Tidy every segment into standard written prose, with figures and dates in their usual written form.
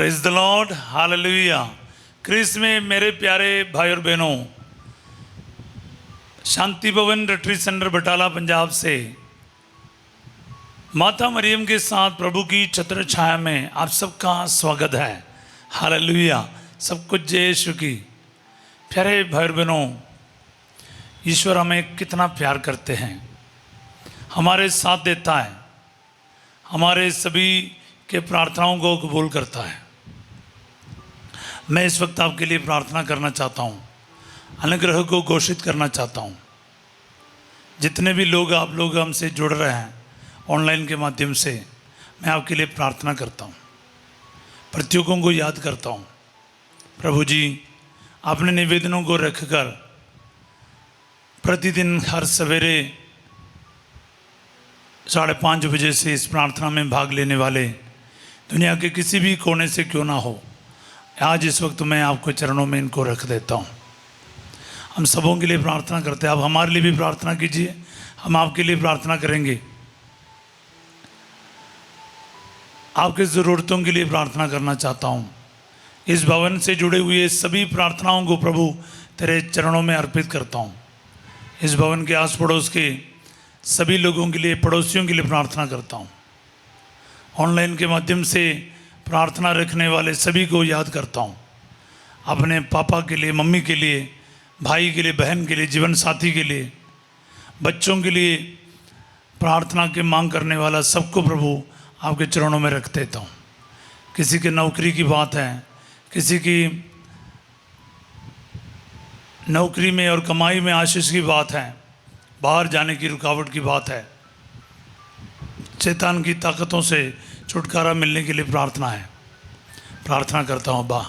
Praise the Lord, hallelujah. क्रिस में मेरे प्यारे भाई और बहनों, शांति भवन रिट्रीट सेंटर बटाला पंजाब से माता मरियम के साथ प्रभु की छत्र छाया में आप सबका स्वागत है। हालेलुया। सब कुछ जय यीशु की। प्यारे भाई और बहनों, ईश्वर हमें कितना प्यार करते हैं, हमारे साथ देता है, हमारे सभी के प्रार्थनाओं को कबूल करता है। मैं इस वक्त आपके लिए प्रार्थना करना चाहता हूँ, अनुग्रह को घोषित करना चाहता हूँ। जितने भी लोग आप लोग हमसे जुड़ रहे हैं ऑनलाइन के माध्यम से, मैं आपके लिए प्रार्थना करता हूँ, प्रत्येकों को याद करता हूँ। प्रभु जी, आपने निवेदनों को रखकर प्रतिदिन हर सवेरे 5:30 बजे से इस प्रार्थना में भाग लेने वाले दुनिया के किसी भी कोने से क्यों ना हो, आज इस वक्त मैं आपके चरणों में इनको रख देता हूँ। हम सबों के लिए प्रार्थना करते हैं। आप हमारे लिए भी प्रार्थना कीजिए, हम आपके लिए प्रार्थना करेंगे। आपके ज़रूरतों के लिए प्रार्थना करना चाहता हूँ। इस भवन से जुड़े हुए सभी प्रार्थनाओं को प्रभु तेरे चरणों में अर्पित करता हूँ। इस भवन के आस पड़ोस के सभी लोगों के लिए, पड़ोसियों के लिए प्रार्थना करता हूँ। ऑनलाइन के माध्यम से प्रार्थना रखने वाले सभी को याद करता हूँ। अपने पापा के लिए, मम्मी के लिए, भाई के लिए, बहन के लिए, जीवन साथी के लिए, बच्चों के लिए प्रार्थना की मांग करने वाला सबको प्रभु आपके चरणों में रख देता हूँ। किसी के नौकरी की बात है, किसी की नौकरी में और कमाई में आशीष की बात है, बाहर जाने की रुकावट की बात है, शैतान की ताकतों से छुटकारा मिलने के लिए प्रार्थना है। प्रार्थना करता हूँ बा,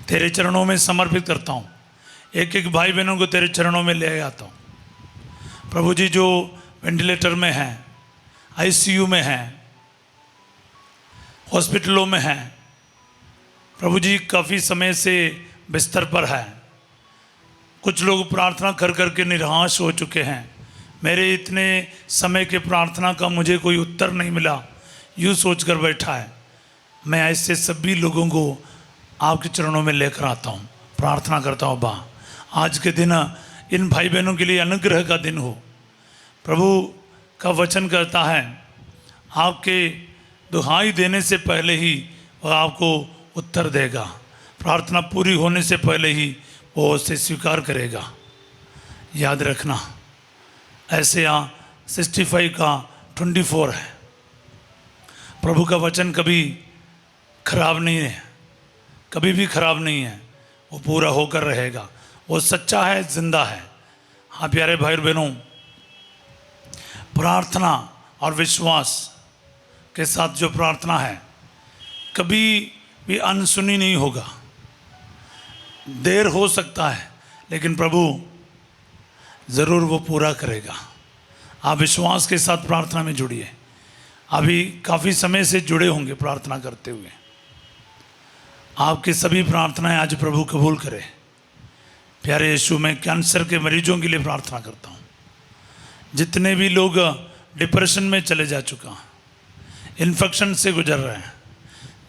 तेरे चरणों में समर्पित करता हूँ। एक एक भाई बहनों को तेरे चरणों में ले आता हूँ। प्रभु जी, जो वेंटिलेटर में हैं, आईसीयू में हैं, हॉस्पिटलों में हैं, प्रभु जी काफ़ी समय से बिस्तर पर है। कुछ लोग प्रार्थना कर कर के निराश हो चुके हैं। मेरे इतने समय के प्रार्थना का मुझे कोई उत्तर नहीं मिला, यूँ सोचकर बैठा है। मैं ऐसे सभी लोगों को आपके चरणों में लेकर आता हूँ, प्रार्थना करता हूँ बा, आज के दिन इन भाई बहनों के लिए अनुग्रह का दिन हो। प्रभु का वचन कहता है, आपके दुहाई देने से पहले ही वह आपको उत्तर देगा, प्रार्थना पूरी होने से पहले ही वो उसे स्वीकार करेगा। याद रखना, ऐसे यहाँ 65 का 24 है। प्रभु का वचन कभी खराब नहीं है, कभी भी खराब नहीं है, वो पूरा होकर रहेगा। वो सच्चा है, जिंदा है। हाँ प्यारे भाई और बहनों, प्रार्थना और विश्वास के साथ जो प्रार्थना है कभी भी अनसुनी नहीं होगा। देर हो सकता है, लेकिन प्रभु ज़रूर वो पूरा करेगा। आप विश्वास के साथ प्रार्थना में जुड़िए। अभी काफ़ी समय से जुड़े होंगे प्रार्थना करते हुए। आपकी सभी प्रार्थनाएं आज प्रभु कबूल करे। प्यारे यीशु, मैं कैंसर के मरीजों के लिए प्रार्थना करता हूँ। जितने भी लोग डिप्रेशन में चले जा चुका, इन्फेक्शन से गुजर रहे हैं,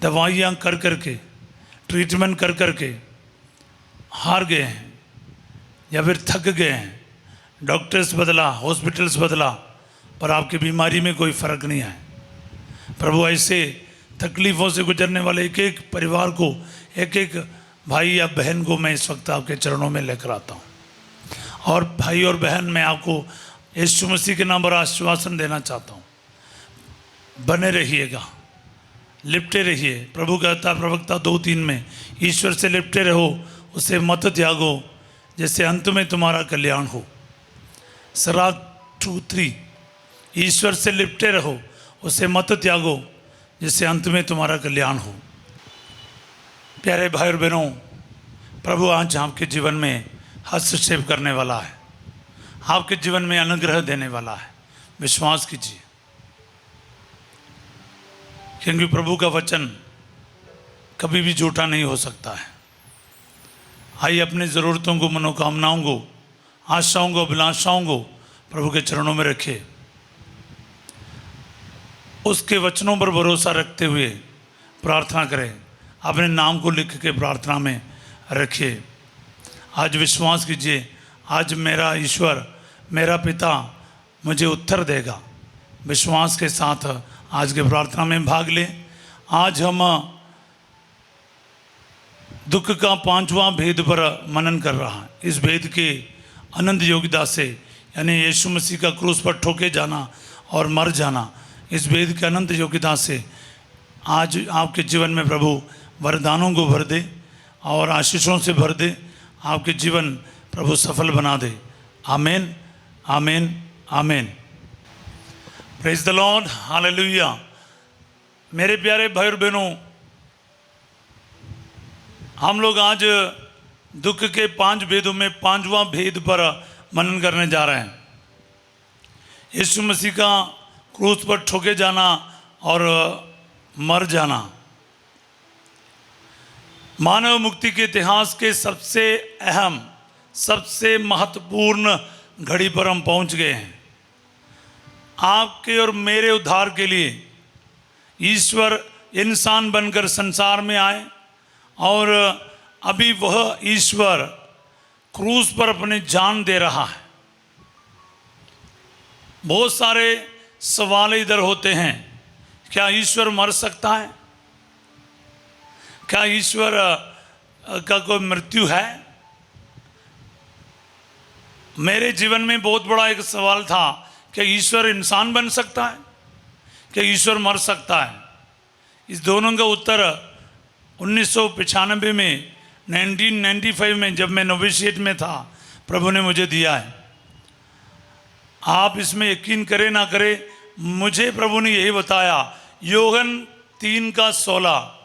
दवाइयाँ कर कर के, ट्रीटमेंट कर कर के हार गए हैं या फिर थक गए हैं, डॉक्टर्स बदला, हॉस्पिटल्स बदला, पर आपकी बीमारी में कोई फ़र्क नहीं है। प्रभु ऐसे तकलीफ़ों से गुजरने वाले एक एक परिवार को, एक एक भाई या बहन को मैं इस वक्त आपके चरणों में लेकर आता हूँ। और भाई और बहन, मैं आपको यीशु मसीह के नाम पर आश्वासन देना चाहता हूँ, बने रहिएगा, लिपटे रहिए। प्रभु कहता प्रवक्ता 2:3 में, ईश्वर से लिपटे रहो, उसे मत त्यागो, जैसे अंत में तुम्हारा कल्याण हो। सरा 2:3, ईश्वर से लिपटे रहो, उसे मत त्यागो, जिससे अंत में तुम्हारा कल्याण हो। प्यारे भाई और बहनों, प्रभु आज आपके जीवन में हस्तक्षेप करने वाला है, आपके जीवन में अनुग्रह देने वाला है। विश्वास कीजिए, क्योंकि प्रभु का वचन कभी भी झूठा नहीं हो सकता है। आइए अपनी ज़रूरतों को, मनोकामनाओं को, आशाओं को, अभिलाषाओं को प्रभु के चरणों में रखें। उसके वचनों पर भरोसा रखते हुए प्रार्थना करें। अपने नाम को लिख के प्रार्थना में रखिए। आज विश्वास कीजिए, आज मेरा ईश्वर, मेरा पिता मुझे उत्तर देगा। विश्वास के साथ आज के प्रार्थना में भाग ले। आज हम दुख का 5वां भेद पर मनन कर रहा है। इस भेद के अनंत योग्यता से, यानी यीशु मसीह का क्रूस पर ठोके जाना और मर जाना, इस भेद के अनंत योग्यता से आज आपके जीवन में प्रभु वरदानों को भर दे और आशीषों से भर दे। आपके जीवन प्रभु सफल बना दे। आमीन, आमीन, आमीन। Praise the Lord, hallelujah. मेरे प्यारे भाई और बहनों, हम लोग आज दुख के 5 भेदों में 5वां भेद पर मनन करने जा रहे हैं। यीशु मसीह का क्रूस पर ठोके जाना और मर जाना। मानव मुक्ति के इतिहास के सबसे अहम, सबसे महत्वपूर्ण घड़ी पर हम पहुंच गए हैं। आपके और मेरे उद्धार के लिए ईश्वर इंसान बनकर संसार में आए और अभी वह ईश्वर क्रूस पर अपनी जान दे रहा है। बहुत सारे सवाल इधर होते हैं, क्या ईश्वर मर सकता है? क्या ईश्वर का कोई मृत्यु है? मेरे जीवन में बहुत बड़ा एक सवाल था, क्या ईश्वर इंसान बन सकता है? क्या ईश्वर मर सकता है? इस दोनों का उत्तर 1995 में, 1995 में जब मैं नोविशिएट में था, प्रभु ने मुझे दिया है। आप इसमें यकीन करें ना करें, मुझे प्रभु ने यही बताया। यूहन्ना 3:16,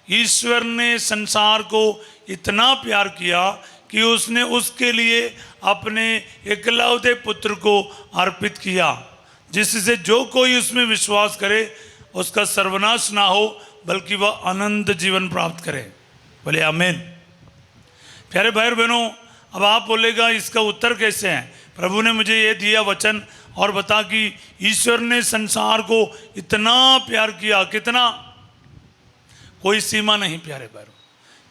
ईश्वर ने संसार को इतना प्यार किया कि उसने उसके लिए अपने एकलौते पुत्र को अर्पित किया, जिससे जो कोई उसमें विश्वास करे उसका सर्वनाश ना हो, बल्कि वह अनंत जीवन प्राप्त करे। बोले आमीन। प्यारे भाई बहनों, अब आप बोलेगा इसका उत्तर कैसे है? प्रभु ने मुझे ये दिया वचन और बता कि ईश्वर ने संसार को इतना प्यार किया। कितना? कोई सीमा नहीं प्यारे भाइयों।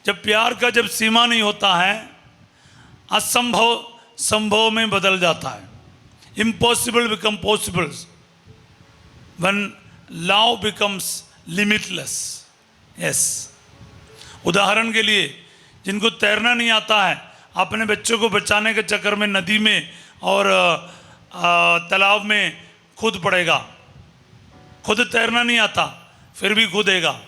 जब प्यार का जब सीमा नहीं होता है, असंभव संभव में बदल जाता है। Impossible become possible when love becomes limitless. Yes, उदाहरण के लिए जिनको तैरना नहीं आता है, अपने बच्चों को बचाने के चक्कर में नदी में और तालाब में कूद पड़ेगा। खुद तैरना नहीं आता फिर भी कूदेगा।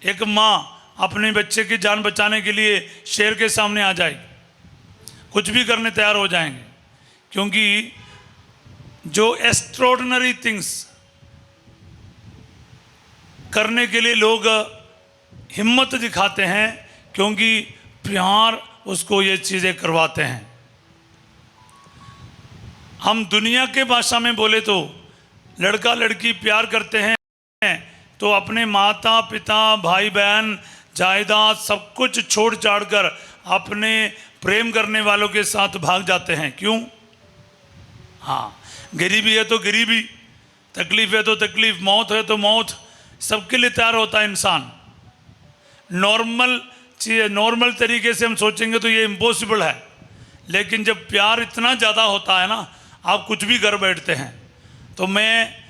एक माँ अपने बच्चे की जान बचाने के लिए शेर के सामने आ जाएगी, कुछ भी करने तैयार हो जाएंगे, क्योंकि जो एक्स्ट्राऑर्डिनरी थिंग्स करने के लिए लोग हिम्मत दिखाते हैं, क्योंकि प्यार उसको ये चीज़ें करवाते हैं। हम दुनिया के भाषा में बोले तो लड़का लड़की प्यार करते हैं तो अपने माता पिता भाई बहन जायदाद सब कुछ छोड़ छाड़ कर अपने प्रेम करने वालों के साथ भाग जाते हैं। क्यों? हाँ, गरीबी है तो गरीबी, तकलीफ है तो तकलीफ, मौत है तो मौत, सबके लिए तैयार होता है इंसान। नॉर्मल तरीके से हम सोचेंगे तो ये इम्पॉसिबल है, लेकिन जब प्यार इतना ज़्यादा होता है ना, आप कुछ भी कर बैठते हैं। तो मैं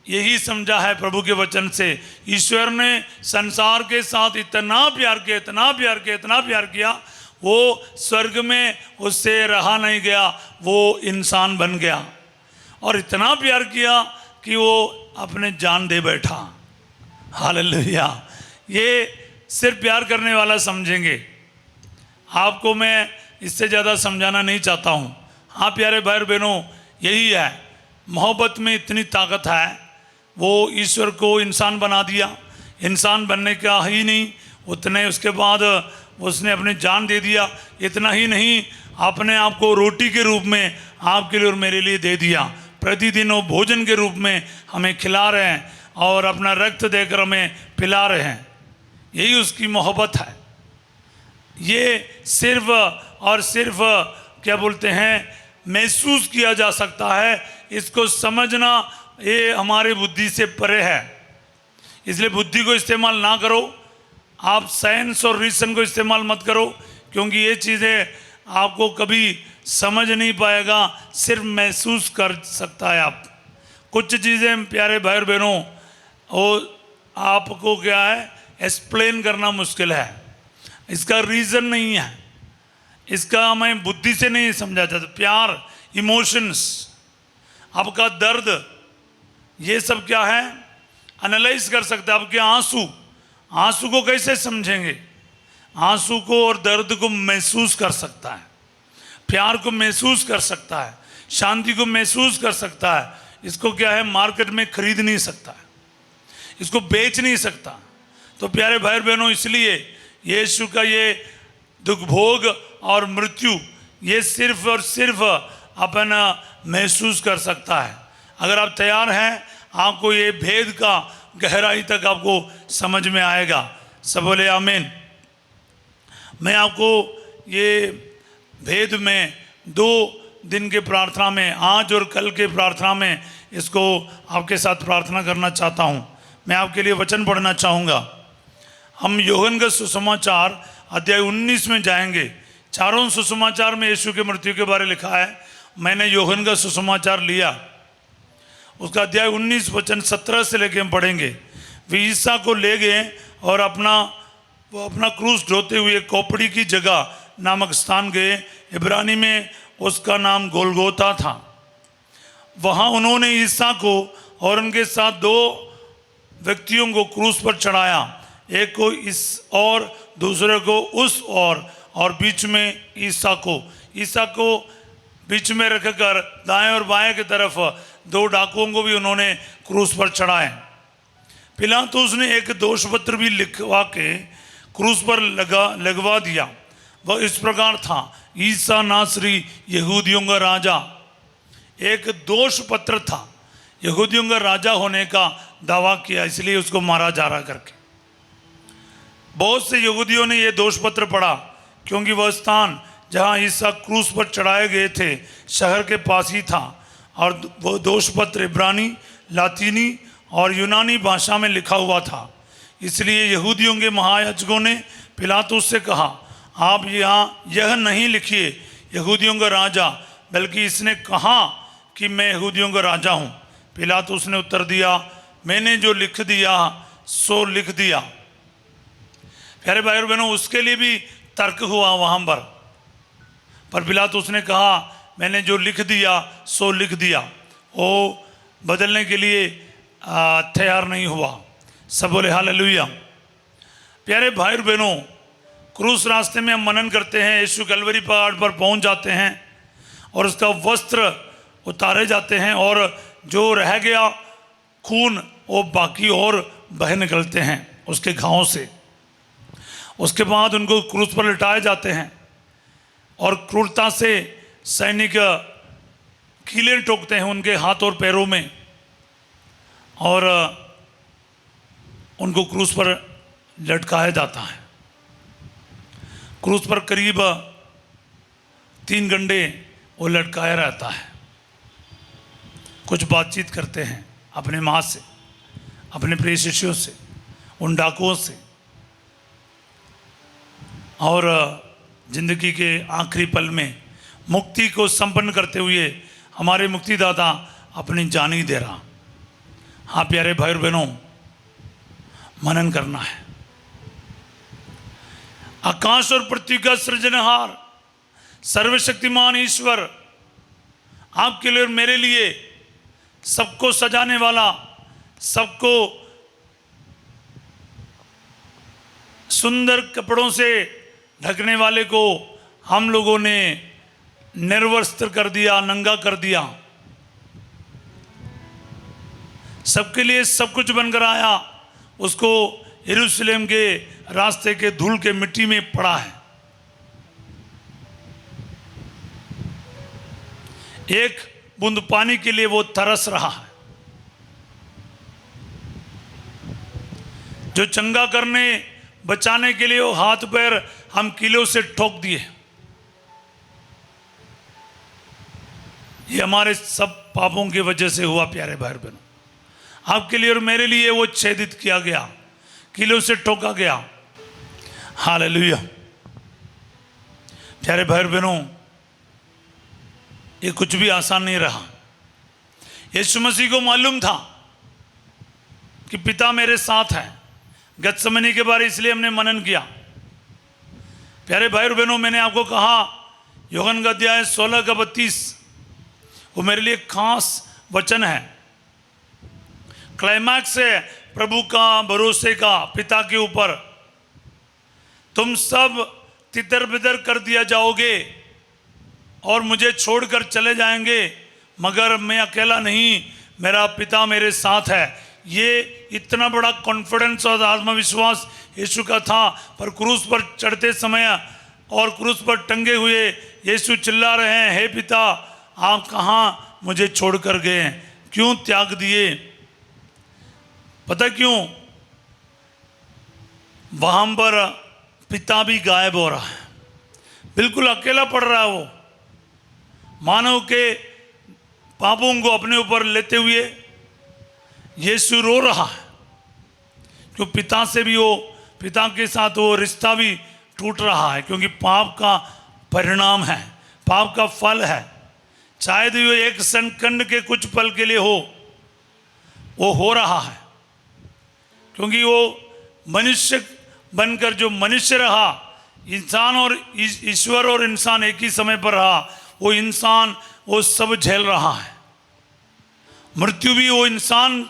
यही समझा है प्रभु के वचन से, ईश्वर ने संसार के साथ इतना प्यार किया, इतना प्यार किया, इतना प्यार किया, वो स्वर्ग में उससे रहा नहीं गया, वो इंसान बन गया और इतना प्यार किया कि वो अपने जान दे बैठा। हालेलुया। ये सिर्फ प्यार करने वाला समझेंगे, आपको मैं इससे ज़्यादा समझाना नहीं चाहता हूँ। हाँ प्यारे भाई बहनों, यही है, मोहब्बत में इतनी ताकत है। वो ईश्वर को इंसान बना दिया, इंसान बनने का ही नहीं, उतने उसके बाद उसने अपनी जान दे दिया। इतना ही नहीं, अपने आप को रोटी के रूप में आपके लिए और मेरे लिए दे दिया। प्रतिदिन वो भोजन के रूप में हमें खिला रहे हैं और अपना रक्त देकर हमें पिला रहे हैं। यही उसकी मोहब्बत है। ये सिर्फ और सिर्फ क्या बोलते हैं, महसूस किया जा सकता है। इसको समझना ये हमारे बुद्धि से परे है, इसलिए बुद्धि को इस्तेमाल ना करो। आप साइंस और रीजन को इस्तेमाल मत करो, क्योंकि ये चीज़ें आपको कभी समझ नहीं पाएगा, सिर्फ महसूस कर सकता है आप। कुछ चीज़ें प्यारे भाई और बहनों वो आपको क्या है एक्सप्लेन करना मुश्किल है, इसका रीज़न नहीं है, इसका हमें बुद्धि से नहीं समझा जाता। प्यार, इमोशंस, आपका दर्द, ये सब क्या है एनालाइज कर सकते हैं। आपके आंसू, आंसू को कैसे समझेंगे? आंसू को और दर्द को महसूस कर सकता है, प्यार को महसूस कर सकता है, शांति को महसूस कर सकता है। इसको क्या है मार्केट में खरीद नहीं सकता है, इसको बेच नहीं सकता। तो प्यारे भाई बहनों, इसलिए यीशु का ये दुख भोग और मृत्यु ये सिर्फ और सिर्फ अपन महसूस कर सकता है। अगर आप तैयार हैं, आपको ये भेद का गहराई तक आपको समझ में आएगा। सब बोले आमीन। मैं आपको ये भेद में 2 दिन के प्रार्थना में, आज और कल के प्रार्थना में इसको आपके साथ प्रार्थना करना चाहता हूँ। मैं आपके लिए वचन पढ़ना चाहूँगा। हम यूहन्ना का सुसमाचार अध्याय 19 में जाएंगे। चारों सुसमाचार में यीशु के मृत्यु के बारे लिखा है। मैंने यूहन्ना का सुसमाचार लिया, उसका अध्याय 19 वचन 17 से लेके हम पढ़ेंगे। वे ईसा को ले गए और अपना क्रूस ढोते हुए खोपड़ी की जगह नामक स्थान गए। इब्रानी में उसका नाम गोलगोता था। वहाँ उन्होंने ईसा को और उनके साथ 2 व्यक्तियों को क्रूस पर चढ़ाया, एक को इस और दूसरे को उस और बीच में ईसा को बीच में रखकर दाएं और बाएं की तरफ 2 डाकुओं को भी उन्होंने क्रूस पर चढ़ाए। पिलातुस ने एक दोष पत्र भी लिखवा के क्रूस पर लगवा दिया। वह इस प्रकार था, ईसा नासरी यहूदियों का राजा। एक दोष पत्र था, यहूदियों का राजा होने का दावा किया, इसलिए उसको मारा जा रहा करके। बहुत से यहूदियों ने यह दोष पत्र पढ़ा, क्योंकि वह स्थान जहाँ ईसा क्रूस पर चढ़ाए गए थे शहर के पास ही था, और वह दोष पत्र इब्रानी, लातीनी और यूनानी भाषा में लिखा हुआ था। इसलिए यहूदियों के महायाजकों ने पिलातुस से कहा, आप यहाँ यह नहीं लिखिए यहूदियों का राजा, बल्कि इसने कहा कि मैं यहूदियों का राजा हूँ। पिलातुस ने उत्तर दिया, मैंने जो लिख दिया सो लिख दिया। प्यारे भाई और बहनों, उसके लिए भी तर्क हुआ वहाँ पर पिलातुस ने कहा, मैंने जो लिख दिया सो लिख दिया। वो बदलने के लिए तैयार नहीं हुआ। सब बोले हालेलुया। प्यारे भाई और बहनों, क्रूस रास्ते में हम मनन करते हैं, यीशु कलवरी पहाड़ पर पहुंच जाते हैं और उसका वस्त्र उतारे जाते हैं, और जो रह गया खून वो बाकी और बह निकलते हैं उसके घावों से। उसके बाद उनको क्रूस पर लटाए जाते हैं और क्रूरता से सैनिक कीलें ठोकते हैं उनके हाथ और पैरों में, और उनको क्रूस पर लटकाया जाता है। क्रूस पर करीब 3 घंटे वो लटकाया रहता है। कुछ बातचीत करते हैं अपने माँ से, अपने प्रिय शिष्यों से, उन डाकुओं से, और जिंदगी के आखिरी पल में मुक्ति को संपन्न करते हुए हमारे मुक्तिदाता अपनी जान ही दे रहा। हाँ प्यारे भाई और बहनों, मनन करना है। आकाश और पृथ्वी का सृजनहार सर्वशक्तिमान ईश्वर आपके लिए और मेरे लिए, सबको सजाने वाला, सबको सुंदर कपड़ों से ढकने वाले को हम लोगों ने निर्वस्त्र कर दिया, नंगा कर दिया। सबके लिए सब कुछ बनकर आया, उसको यरूशलेम के रास्ते के धूल के मिट्टी में पड़ा है। एक बूंद पानी के लिए वो तरस रहा है। जो चंगा करने, बचाने के लिए वो हाथ पैर हम कीलों से ठोक दिए। ये हमारे सब पापों की वजह से हुआ प्यारे भाई बहनों। आपके लिए और मेरे लिए वो छेदित किया गया, कीलों से ठोका गया। हालेलुया। प्यारे भाई और बहनों, ये कुछ भी आसान नहीं रहा। यीशु मसीह को मालूम था कि पिता मेरे साथ है। गतसमनी के बारे इसलिए हमने मनन किया। प्यारे भाई और बहनों, मैंने आपको कहा यूहन्ना का अध्याय 16 का 32 वो मेरे लिए खास वचन है। क्लाइमैक्स है प्रभु का भरोसे का पिता के ऊपर। तुम सब तितर बितर कर दिया जाओगे और मुझे छोड़कर चले जाएंगे, मगर मैं अकेला नहीं, मेरा पिता मेरे साथ है। ये इतना बड़ा कॉन्फिडेंस और आत्मविश्वास यीशु का था। पर क्रूस पर चढ़ते समय और क्रूस पर टंगे हुए यीशु चिल्ला रहे हैं, हे पिता आप कहाँ मुझे छोड़कर गए, क्यों त्याग दिए? पता क्यों? वहां पर पिता भी गायब हो रहा है, बिल्कुल अकेला पड़ रहा है। वो मानव के पापों को अपने ऊपर लेते हुए यीशु रो रहा है, क्यों पिता से भी वो, पिता के साथ वो रिश्ता भी टूट रहा है, क्योंकि पाप का परिणाम है, पाप का फल है। चाहे तो ये एक सेकंड के कुछ पल के लिए वो हो रहा है, क्योंकि वो मनुष्य बनकर जो मनुष्य रहा, इंसान और ईश्वर और इंसान एक ही समय पर रहा, वो इंसान वो सब झेल रहा है। मृत्यु भी वो इंसान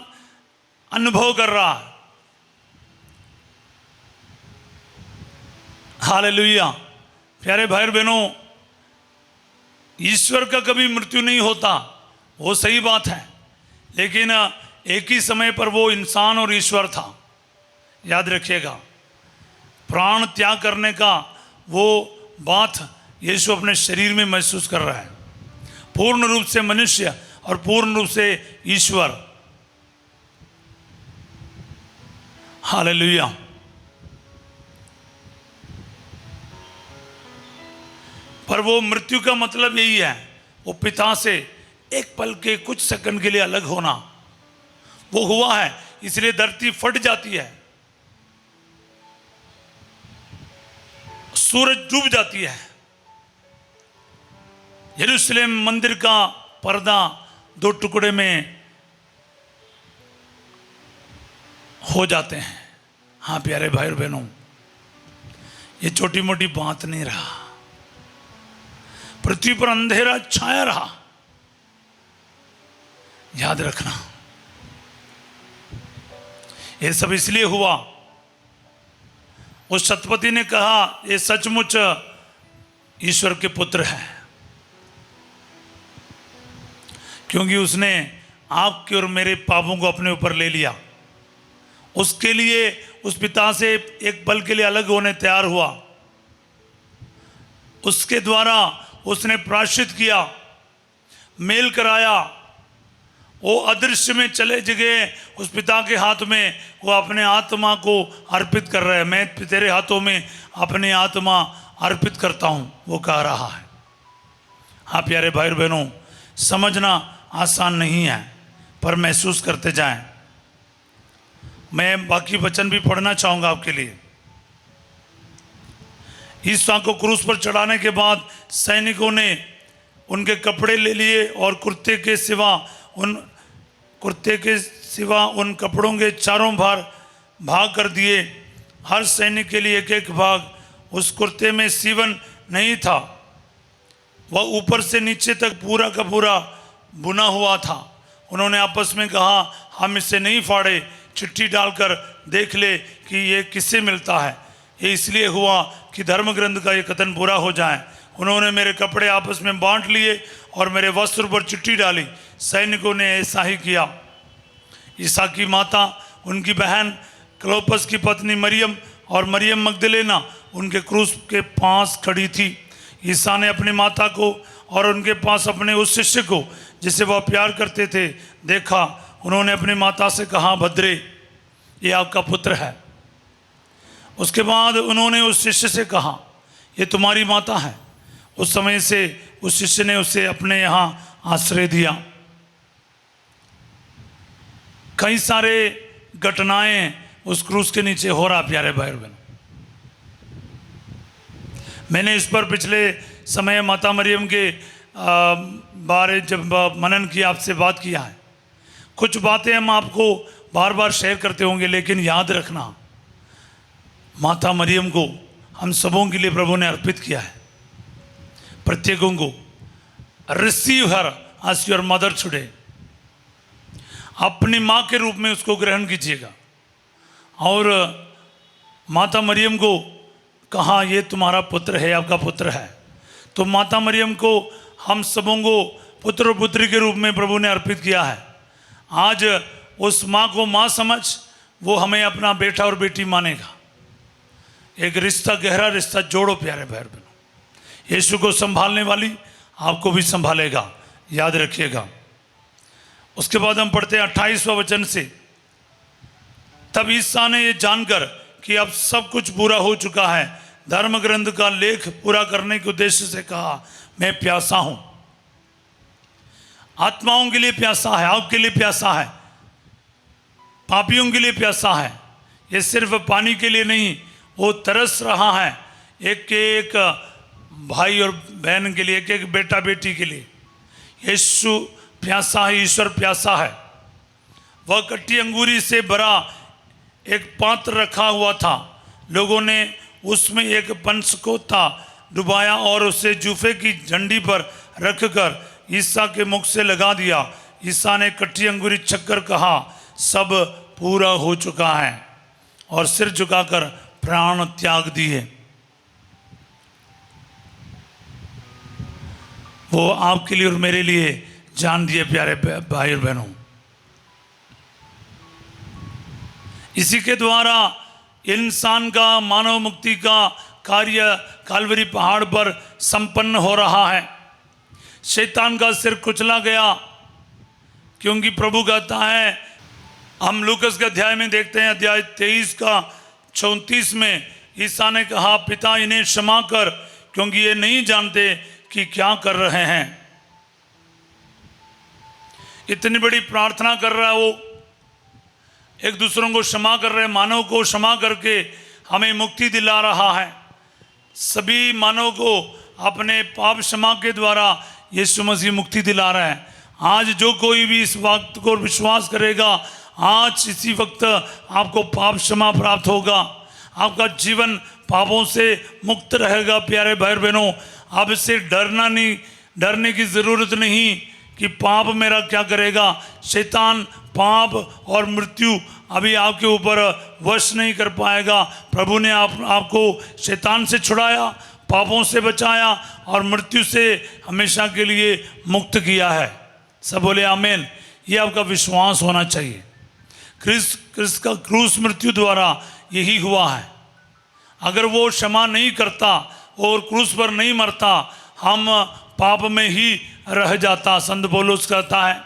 अनुभव कर रहा है। हालेलुया। प्यारे भाई बहनों, ईश्वर का कभी मृत्यु नहीं होता, वो सही बात है, लेकिन एक ही समय पर वो इंसान और ईश्वर था। याद रखिएगा, प्राण त्याग करने का वो बात यीशु अपने शरीर में महसूस कर रहा है। पूर्ण रूप से मनुष्य और पूर्ण रूप से ईश्वर। हालेलुया। पर वो मृत्यु का मतलब यही है, वो पिता से एक पल के कुछ सेकंड के लिए अलग होना। वो हुआ है, इसलिए धरती फट जाती है, सूरज डूब जाती है, यरूशलेम मंदिर का पर्दा दो टुकड़े में हो जाते हैं। हाँ प्यारे भाई और बहनों, ये छोटी मोटी बात नहीं रहा। पृथ्वी पर अंधेरा छाया रहा। याद रखना, ये सब इसलिए हुआ, उस शतपति ने कहा ये सचमुच ईश्वर के पुत्र है, क्योंकि उसने आपके और मेरे पापों को अपने ऊपर ले लिया। उसके लिए उस पिता से एक पल के लिए अलग होने तैयार हुआ। उसके द्वारा उसने प्रायश्चित किया, मेल कराया। वो अदृश्य में चले जगह उस पिता के हाथ में वो अपने आत्मा को अर्पित कर रहे हैं। मैं तेरे हाथों में अपनी आत्मा अर्पित करता हूँ, वो कह रहा है। हाँ प्यारे भाई और बहनों, समझना आसान नहीं है, पर महसूस करते जाएं। मैं बाकी वचन भी पढ़ना चाहूँगा आपके लिए। ईसा को क्रूस पर चढ़ाने के बाद सैनिकों ने उनके कपड़े ले लिए और कुर्ते के सिवा उन कपड़ों के चारों भाग कर दिए। हर सैनिक के लिए एक एक भाग। उस कुर्ते में सीवन नहीं था, वह ऊपर से नीचे तक पूरा का पूरा बुना हुआ था। उन्होंने आपस में कहा, हम इसे नहीं फाड़े, चिट्ठी डालकर देख ले कि ये किससे मिलता है। ये इसलिए हुआ कि धर्म ग्रंथ का ये कथन पूरा हो जाए। उन्होंने मेरे कपड़े आपस में बांट लिए और मेरे वस्त्र पर चिट्ठी डाली। सैनिकों ने ऐसा ही किया। ईसा की माता, उनकी बहन क्लोपस की पत्नी मरियम और मरियम मगदलेना उनके क्रूस के पास खड़ी थी। ईसा ने अपनी माता को और उनके पास अपने उस शिष्य को जिसे वह प्यार करते थे देखा। उन्होंने अपनी माता से कहा, भद्रे, ये आपका पुत्र है। उसके बाद उन्होंने उस शिष्य से कहा, ये तुम्हारी माता है। उस समय से उस शिष्य ने उसे अपने यहाँ आश्रय दिया। कई सारे घटनाएं उस क्रूस के नीचे हो रहा। प्यारे भाई बहन, मैंने इस पर पिछले समय माता मरियम के बारे जब मनन किया, आपसे बात किया है। कुछ बातें हम आपको बार बार शेयर करते होंगे, लेकिन याद रखना माता मरियम को हम सबों के लिए प्रभु ने अर्पित किया है। प्रत्येकों को receive her as your mother today, अपनी माँ के रूप में उसको ग्रहण कीजिएगा। और माता मरियम को कहा ये तुम्हारा पुत्र है, आपका पुत्र है। तो माता मरियम को हम सबों को पुत्र और पुत्री के रूप में प्रभु ने अर्पित किया है। आज उस माँ को माँ समझ वो हमें अपना बेटा और बेटी मानेगा। एक रिश्ता, गहरा रिश्ता जोड़ो प्यारे भाई बहनों। यीशु को संभालने वाली आपको भी संभालेगा, याद रखिएगा। उसके बाद हम पढ़ते हैं 28वां वचन से, तब ईसा ने ये जानकर कि अब सब कुछ पूरा हो चुका है, धर्म ग्रंथ का लेख पूरा करने के उद्देश्य से कहा, मैं प्यासा हूं। आत्माओं के लिए प्यासा है, आपके लिए प्यासा है, पापियों के लिए प्यासा है। ये सिर्फ पानी के लिए नहीं, वो तरस रहा है एक एक भाई और बहन के लिए, एक एक बेटा बेटी के लिए। यीशु प्यासा है, ईश्वर प्यासा है। वह कट्टी अंगूरी से भरा एक पात्र रखा हुआ था, लोगों ने उसमें एक पंचकोता डुबाया और उसे जूफे की झंडी पर रखकर ईसा के मुख से लगा दिया। ईसा ने कट्टी अंगूरी छककर कहा, सब पूरा हो चुका है, और सिर झुकाकर प्राण त्याग दिए। वो आपके लिए और मेरे लिए जान दिए प्यारे भाई और बहनों। इसी के द्वारा इंसान का मानव मुक्ति का कार्य कालवरी पहाड़ पर संपन्न हो रहा है। शैतान का सिर कुचला गया, क्योंकि प्रभु कहता है, हम लूकस के अध्याय में देखते हैं, अध्याय 23 का 34 में ईसा ने कहा, पिता इन्हें क्षमा कर, क्योंकि ये नहीं जानते कि क्या कर रहे हैं। इतनी बड़ी प्रार्थना कर रहा है वो, एक दूसरों को क्षमा कर रहे, मानव को क्षमा करके हमें मुक्ति दिला रहा है। सभी मानव को अपने पाप क्षमा के द्वारा यीशु मसीह मुक्ति दिला रहा है। आज जो कोई भी इस वक्त को विश्वास करेगा, आज इसी वक्त आपको पाप क्षमा प्राप्त होगा, आपका जीवन पापों से मुक्त रहेगा। प्यारे भाई बहनों, अब इससे डरने की ज़रूरत नहीं कि पाप मेरा क्या करेगा। शैतान, पाप और मृत्यु अभी आपके ऊपर वश नहीं कर पाएगा। प्रभु ने आपको शैतान से छुड़ाया, पापों से बचाया और मृत्यु से हमेशा के लिए मुक्त किया है। सब बोले आमीन। ये आपका विश्वास होना चाहिए। क्रिस्त का क्रूस मृत्यु द्वारा यही हुआ है। अगर वो क्षमा नहीं करता और क्रूस पर नहीं मरता, हम पाप में ही रह जाता। संत पौलुस कहता है,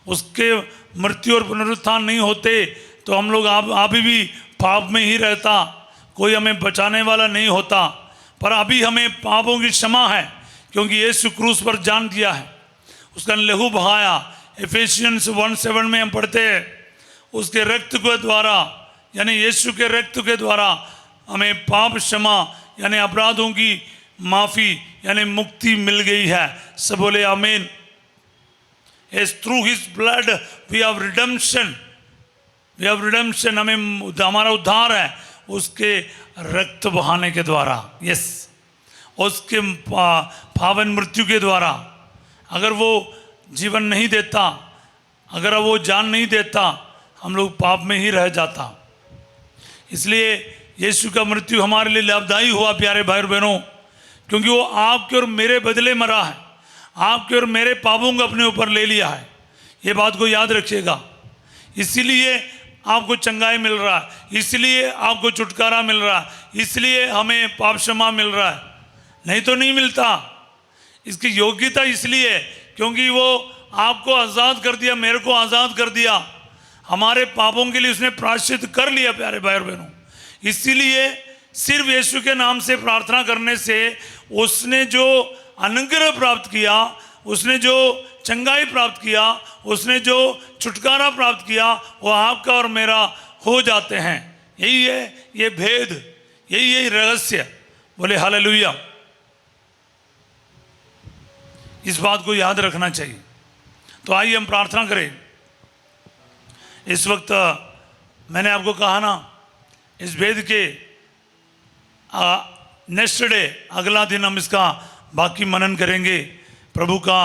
उसके मृत्यु और पुनरुत्थान नहीं होते तो हम लोग अभी भी पाप में ही रहता, कोई हमें बचाने वाला नहीं होता। पर अभी हमें पापों की क्षमा है, क्योंकि यीशु क्रूस पर जान दिया है, उसका लहू बहाया। एफेसियंस 1:7 में हम पढ़ते हैं, उसके रक्त के द्वारा, यानी यीशु के रक्त के द्वारा हमें पाप क्षमा यानी अपराधों की माफ़ी यानी मुक्ति मिल गई है। सब बोले आमीन। Through his blood we have redemption, हमें हमारा उद्धार है उसके रक्त बहाने के द्वारा। यस, उसके पावन मृत्यु के द्वारा। अगर वो जीवन नहीं देता, अगर वो जान नहीं देता, हम लोग पाप में ही रह जाता। इसलिए यीशु का मृत्यु हमारे लिए लाभदायी हुआ प्यारे भाई और बहनों, क्योंकि वो आपके और मेरे बदले मरा है, आपके और मेरे पापों को अपने ऊपर ले लिया है। ये बात को याद रखिएगा। इसीलिए आपको चंगाई मिल रहा है, इसलिए आपको छुटकारा मिल रहा है, इसलिए हमें पाप क्षमा मिल रहा है, नहीं तो नहीं मिलता। इसकी योग्यता इसलिए है क्योंकि वो आपको आज़ाद कर दिया, मेरे को आज़ाद कर दिया, हमारे पापों के लिए उसने प्रायश्चित कर लिया प्यारे भाई और बहनों। इसीलिए सिर्फ यीशु के नाम से प्रार्थना करने से उसने जो अनुग्रह प्राप्त किया, उसने जो चंगाई प्राप्त किया, उसने जो छुटकारा प्राप्त किया, वो आपका और मेरा हो जाते हैं। यही है ये भेद, यही रहस्य। बोले हालेलुया। इस बात को याद रखना चाहिए। तो आइए हम प्रार्थना करें। इस वक्त मैंने आपको कहा ना, इस वेद के नेक्स्ट डे, अगला दिन हम इसका बाकी मनन करेंगे, प्रभु का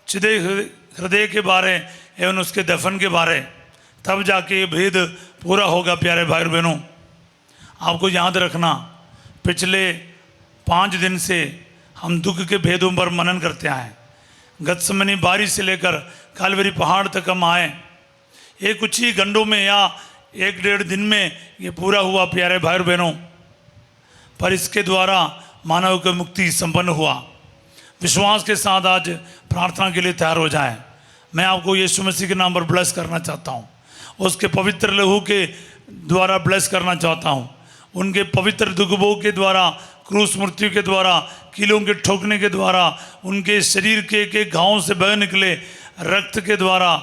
चिदे हृदय के बारे एवं उसके दफन के बारे। तब जाके ये भेद पूरा होगा। प्यारे भाई बहनों, आपको याद रखना, पिछले 5 दिन से हम दुख के भेदों पर मनन करते आए। गत्समनी बारी से लेकर कालवरी पहाड़ तक हम आए। ये कुछ ही घंटों में या 1-1.5 दिन में ये पूरा हुआ प्यारे भाई बहनों। पर इसके द्वारा मानव की मुक्ति संपन्न हुआ। विश्वास के साथ आज प्रार्थना के लिए तैयार हो जाएं। मैं आपको यीशु मसीह के नाम पर ब्लेस करना चाहता हूँ, उसके पवित्र लहू के द्वारा ब्लेस करना चाहता हूँ। उनके पवित्र दुखभोग के द्वारा, क्रूस मृत्यु के द्वारा, कीलों के ठोकने के द्वारा, उनके शरीर के घावों से बह निकले रक्त के द्वारा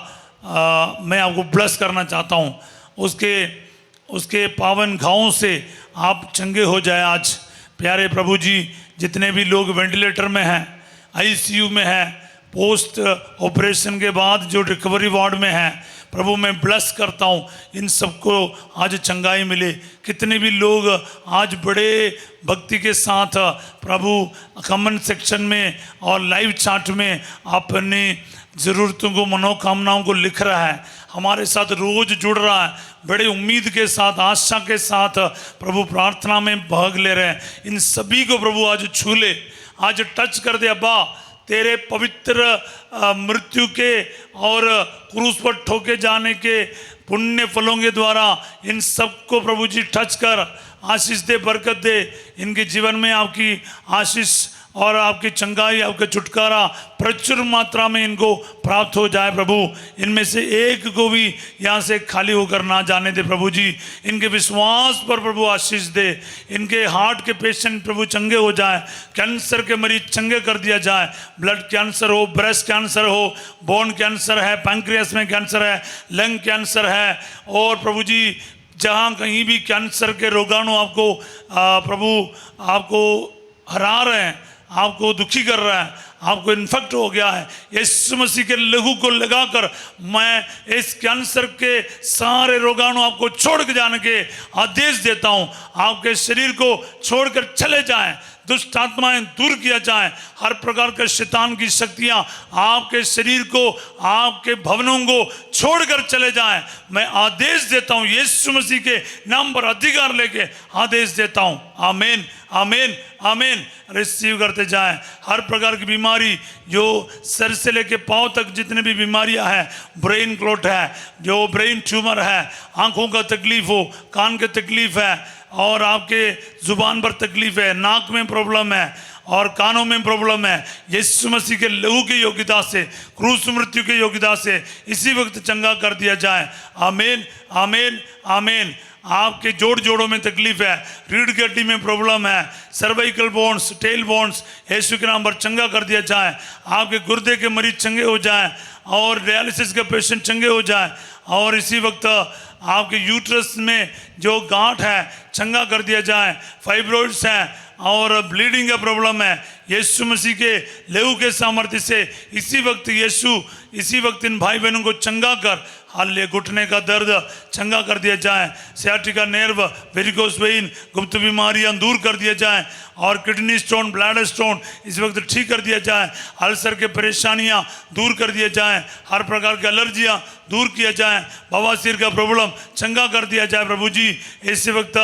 मैं आपको ब्लेस करना चाहता हूँ। उसके पावन घावों से आप चंगे हो जाए आज। प्यारे प्रभु जी, जितने भी लोग वेंटिलेटर में हैं, आईसीयू में हैं, पोस्ट ऑपरेशन के बाद जो रिकवरी वार्ड में हैं, प्रभु मैं ब्लेस करता हूँ, इन सबको आज चंगाई मिले। कितने भी लोग आज बड़े भक्ति के साथ प्रभु कमेंट सेक्शन में और लाइव चैट में अपनी ज़रूरतों को, मनोकामनाओं को लिख रहा है, हमारे साथ रोज जुड़ रहा है, बड़े उम्मीद के साथ, आशा के साथ प्रभु प्रार्थना में भाग ले रहे हैं। इन सभी को प्रभु आज छू ले, आज टच कर दे। अब्बा, तेरे पवित्र मृत्यु के और क्रूस पर ठोके जाने के पुण्य फलों के द्वारा इन सबको प्रभु जी टच कर आशीष दे, बरकत दे। इनके जीवन में आपकी आशीष और आपकी चंगाई, आपका छुटकारा प्रचुर मात्रा में इनको प्राप्त हो जाए। प्रभु, इनमें से एक को भी यहाँ से खाली होकर ना जाने दे। प्रभु जी, इनके विश्वास पर प्रभु आशीष दे। इनके हार्ट के पेशेंट प्रभु चंगे हो जाए, कैंसर के मरीज चंगे कर दिया जाए। ब्लड कैंसर हो, ब्रेस्ट कैंसर हो, बोन कैंसर है, पैंक्रियास में कैंसर है, लंग कैंसर है, और प्रभु जी जहाँ कहीं भी कैंसर के रोगाणु आपको प्रभु आपको हरा रहे हैं, आपको दुखी कर रहा है, आपको इन्फेक्ट हो गया है, यीशु मसीह के लहू को लगाकर मैं इस कैंसर के सारे रोगाणु आपको छोड़ के जाने के आदेश देता हूँ। आपके शरीर को छोड़कर चले जाएं, दुष्ट आत्माएं दूर किया जाए, हर प्रकार के शैतान की शक्तियां आपके शरीर को, आपके भवनों को छोड़कर चले जाएं। मैं आदेश देता हूं, यीशु मसीह के नाम पर अधिकार लेके आदेश देता हूं। आमीन, आमीन, आमीन। रिसीव करते जाएं। हर प्रकार की बीमारी, जो सर से लेके पांव तक जितने भी बीमारियां हैं, ब्रेन क्लॉट है, जो ब्रेन ट्यूमर है, आंखों का तकलीफ हो, कान के तकलीफ है, और आपके जुबान पर तकलीफ है, नाक में प्रॉब्लम है और कानों में प्रॉब्लम है, यीशु मसीह के लहू की योग्यता से, क्रूस मृत्यु की योग्यता से इसी वक्त चंगा कर दिया जाए। आमीन, आमीन, आमीन। आपके जोड़ों में तकलीफ है, रीढ़ की हड्डी में प्रॉब्लम है, सर्वाइकल बोन्स, टेल बोन्स, यीशु के नाम पर चंगा कर दिया जाए। आपके गुर्दे के मरीज चंगे हो जाए और डायलिसिस के पेशेंट चंगे हो जाए, और इसी वक्त आपके यूट्रस में जो गांठ है चंगा कर दिया जाए। फाइब्रोइड्स हैं और ब्लीडिंग का प्रॉब्लम है, यीशु मसीह के लहू के सामर्थ्य से इसी वक्त इन भाई बहनों को चंगा कर, हाले घुटने का दर्द चंगा कर दिया जाए, सियाटिका नर्व, वेरिकोस वेइन, गुप्त बीमारियां दूर कर दिया जाए, और किडनी स्टोन, ब्लैडर स्टोन इस वक्त ठीक कर दिया जाए, अल्सर के परेशानियां दूर कर दिया जाए, हर प्रकार की एलर्जियां दूर किया जाए, बवासीर का प्रॉब्लम चंगा कर दिया जाए। प्रभु जी, इस वक्त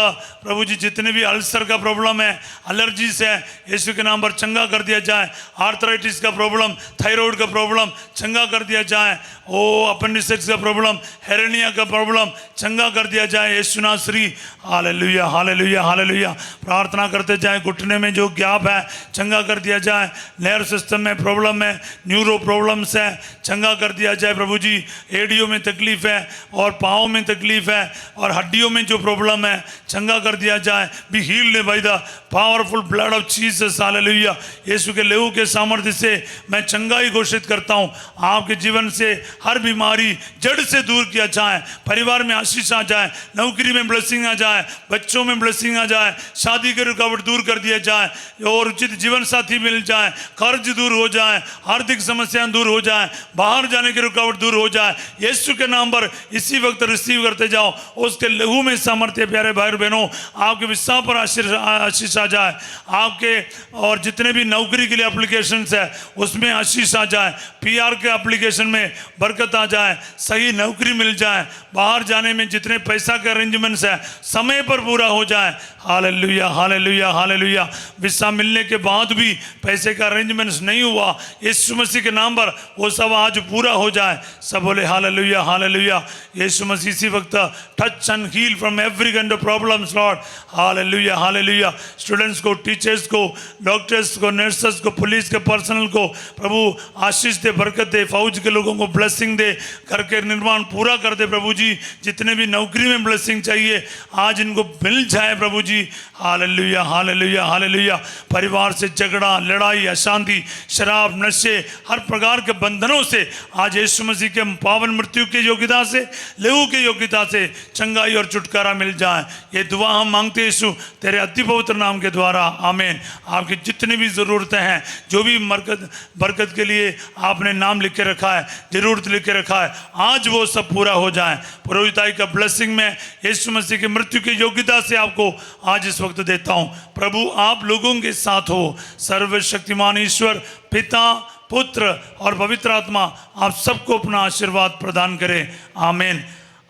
प्रभु जी जितने भी अल्सर का प्रॉब्लम है, एलर्जीज है, यीशु के नाम पर चंगा कर दिया जाए। आर्थराइटिस का प्रॉब्लम, थायराइड का प्रॉब्लम चंगा कर दिया जाए। ओ अपेंडिसाइटिस का प्रॉब्लम, हेरेनिया का प्रॉब्लम चंगा कर दिया जाए। यीशु नासरी, हालेलुया, हालेलुया, हालेलुया। प्रार्थना करते जाए। घुटने में जो गैप है चंगा कर दिया जाए, नर्व सिस्टम में प्रॉब्लम है, न्यूरो प्रॉब्लम्स है, चंगा कर दिया जाए। प्रभु जी, एडियो में तकलीफ है और पाँव में तकलीफ है और हड्डियों में जो प्रॉब्लम है चंगा कर दिया जाए। Be healed by the powerful blood of Jesus, hallelujah. यीशु के लहू के सामर्थ्य से मैं चंगाई घोषित करता हूँ। आपके जीवन से हर बीमारी जड़ से दूर किया जाए, परिवार में आशीष आ जाए, नौकरी में ब्लेसिंग आ जाए, बच्चों में ब्लेसिंग आ जाए, शादी की रुकावट दूर कर दिया जाए और उचित जीवन साथी मिल जाए, कर्ज दूर हो जाए, आर्थिक समस्याएं दूर हो जाए, बाहर जाने की रुकावट दूर हो जाए। यीशु के नाम पर इसी वक्त रिसीव करते जाओ। उसके लहू में सामर्थ्य प्यारे भाई और बहनों, आपके विश्वास पर आशीष आ जाए। आपके और जितने भी नौकरी के लिए एप्लीकेशंस है उसमें आशीष आ जाए, पीआर के एप्लीकेशन में बरकत आ जाए, सही नौकरी मिल जाए, बाहर जाने में जितने पैसा के अरेंजमेंट्स है समय पर पूरा हो जाए। Hallelujah hallelujah hallelujah. विसा मिलने के बाद भी पैसे का अरेंजमेंट्स नहीं हुआ, यीशु मसीह के नाम पर वो सब आज पूरा हो जाए। सब बोले हालेलुया हालेलुया। यीशु मसीह इसी वक्त touch and heal from every kind of problems Lord. Hallelujah hallelujah. Students को, टीचर्स को, डॉक्टर्स को, नर्सेस को, पुलिस के पर्सनल को प्रभु आशीष दे, बरकत दे, फौज के लोगों को ब्लेसिंग दे, घर के निर्माण पूरा कर दे प्रभु जी। जितने भी नौकरी में ब्लेसिंग चाहिए आज इनको मिल जाए प्रभु जी। Hallelujah hallelujah hallelujah. परिवार से झगड़ा, लड़ाई, अशांति, शराब, नशे, हर प्रकार के बंधनों से आज यीशु मसीह के पावन मृत्यु की योग्यता से, लहू की योग्यता से चंगाई और छुटकारा मिल जाए। ये दुआ हम मांगते हैं यीशु तेरे अति पवित्र नाम के द्वारा, आमीन। आपकी जितनी भी ज़रूरतें हैं, जो भी बरकत के लिए आपने नाम लिख के रखा है, जरूरत लिख के रखा है, आज वो सब पूरा हो जाए। पुरोहिताई का ब्लेसिंग में यीशु मसीह की मृत्यु की योग्यता से आपको आज इस वक्त देता हूँ। प्रभु आप लोगों के साथ हो। सर्वशक्तिमान ईश्वर पिता, पुत्र और पवित्र आत्मा आप सबको अपना आशीर्वाद प्रदान करें, आमीन।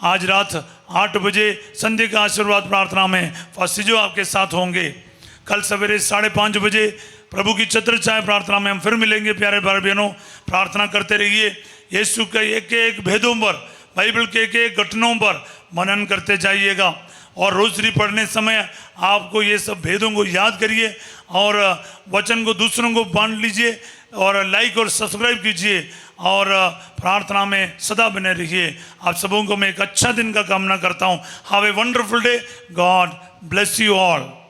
आज रात 8 बजे संध्या का आशीर्वाद प्रार्थना में फासिजो आपके साथ होंगे। कल सवेरे 5:30 बजे प्रभु की छत्र छाया प्रार्थना में हम फिर मिलेंगे। प्यारे भाई बहनों, प्रार्थना करते रहिए। यीशु के एक एक भेदों पर, बाइबल के एक एक घटनाओं पर मनन करते जाइएगा और रोज़री पढ़ने समय आपको ये सब भेदों को याद करिए और वचन को दूसरों को बांट लीजिए और लाइक और सब्सक्राइब कीजिए और प्रार्थना में सदा बने रहिए। आप सबों को मैं एक अच्छा दिन का कामना करता हूँ। Have a wonderful day. God bless you all.